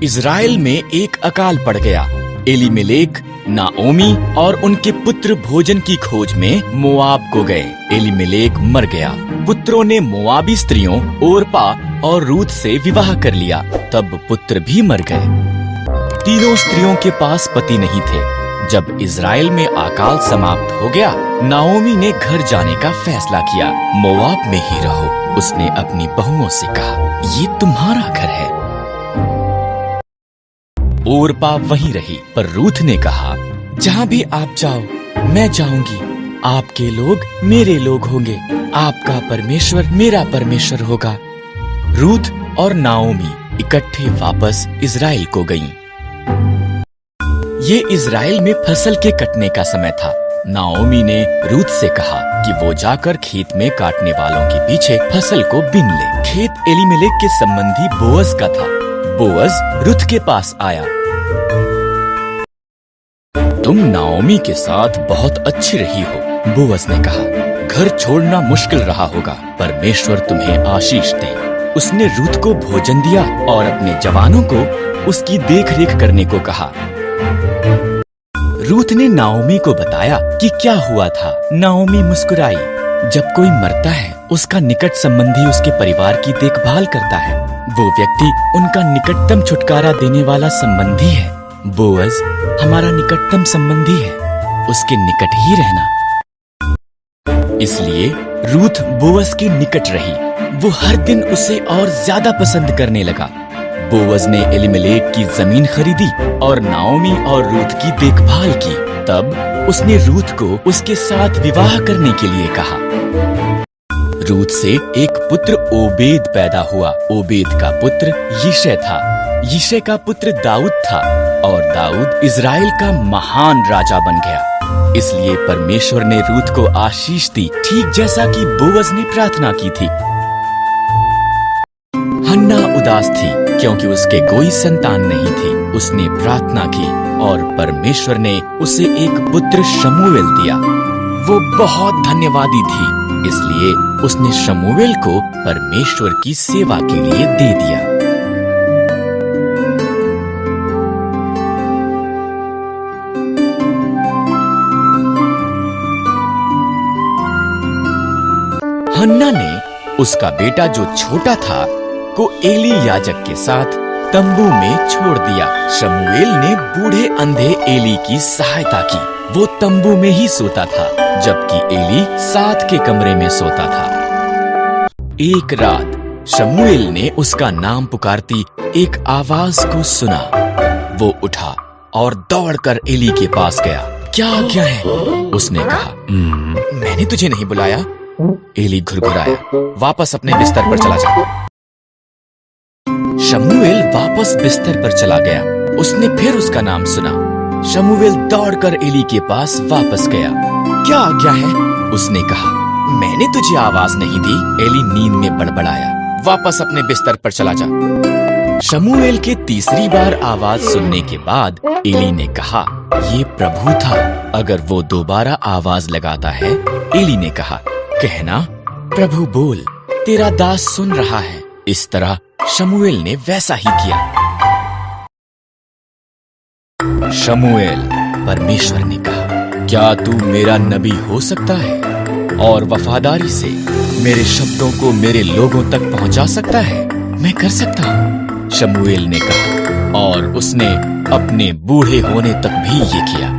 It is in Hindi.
इज़राइल में एक अकाल पड़ गया। एलीमेलेक, नाओमी और उनके पुत्र भोजन की खोज में मोआब को गए। एलीमेलेक मर गया। पुत्रों ने मोआबी स्त्रियों ओरपा और रूत से विवाह कर लिया। तब पुत्र भी मर गए। तीनों स्त्रियों के पास पति नहीं थे। जब इज़राइल में अकाल समाप्त हो गया, नाओमी ने घर जाने का फैसला किया। मोआब में ही रहो, उसने अपनी बहुओं से कहा, ये तुम्हारा घर है। ओरपा वहीं रही, पर रूथ ने कहा, जहाँ भी आप जाओ मैं जाऊंगी। आपके लोग मेरे लोग होंगे, आपका परमेश्वर मेरा परमेश्वर होगा। रूथ और नाओमी इकट्ठे वापस इज़राइल को गईं। ये इज़राइल में फसल के कटने का समय था। नाओमी ने रूथ से कहा कि वो जाकर खेत में काटने वालों के पीछे फसल को बीन ले। खेत एलीमेलेक के संबंधी बोअज का था। बोअज रूथ के पास आया। तुम नाओमी के साथ बहुत अच्छी रही हो, बोअज ने कहा। घर छोड़ना मुश्किल रहा होगा, परमेश्वर तुम्हें आशीष दे। उसने रूथ को भोजन दिया और अपने जवानों को उसकी देखरेख करने को कहा। रूथ ने नाओमी को बताया कि क्या हुआ था। नाओमी मुस्कुराई। जब कोई मरता है, उसका निकट संबंधी उसके परिवार की देखभाल करता है। वो व्यक्ति उनका निकटतम छुटकारा देने वाला संबंधी है। बोअज हमारा निकटतम संबंधी है, उसके निकट ही रहना। इसलिए रूथ बोअज के निकट रही। वो हर दिन उसे और ज्यादा पसंद करने लगा। बोअज ने एलीमेलेक की जमीन खरीदी और नाओमी और रूथ की देखभाल की। तब उसने रूथ को उसके साथ विवाह करने के लिए कहा। रूथ से एक पुत्र ओबेद पैदा हुआ। ओबेद का पुत्र यिशै था। यिशै का पुत्र दाऊद था और दाऊद इज़राइल का महान राजा बन गया। इसलिए परमेश्वर ने रूथ को आशीष दी, ठीक जैसा कि बोअज ने प्रार्थना की थी। हन्ना उदास थी क्योंकि उसके कोई संतान नहीं थी। उसने प्रार्थना की और परमेश्वर ने उसे एक पुत्र शमूएल दिया। वो बहुत धन्यवादी थी, इसलिए उसने शमूएल को परमेश्वर की सेवा के लिए दे दिया। हन्ना ने उसका बेटा जो छोटा था को एली याजक के साथ तंबू में छोड़ दिया। शमूएल ने बूढ़े अंधे एली की सहायता की। वो तंबू में ही सोता था, जबकि एली साथ के कमरे में सोता था। एक रात शमूएल ने उसका नाम पुकारती एक आवाज को सुना। वो उठा और दौड़कर एली के पास गया। क्या आज्ञा है? उसने कहा। मैंने तुझे नहीं बुलाया। एली घुरघुराया। वापस अपने बिस्तर पर चला जा। शमूएल वापस बिस्तर पर चला गया। उसने फिर उसका नाम सुना। शमूएल दौड़कर एली के पास वापस गया। क्या आज्ञा है? उसने कहा। मैंने तुझे आवाज नहीं दी। एली नींद में बड़बड़ाया। वापस अपने बिस्तर पर चला जा। शमूएल के तीसरी बार आवाज सुनने के बाद एली ने कहा, ये प्रभु था, अगर वो दोबारा आवाज लगाता है। एली ने कहा, कहना, प्रभु बोल, तेरा दास सुन रहा है। इस तरह शमूएल ने वैसा ही किया। शमूएल, परमेश्वर ने कहा, क्या तू मेरा नबी हो सकता है और वफादारी से मेरे शब्दों को मेरे लोगों तक पहुंचा सकता है? मैं कर सकता हूँ, शमूएल ने कहा, और उसने अपने बूढ़े होने तक भी ये किया।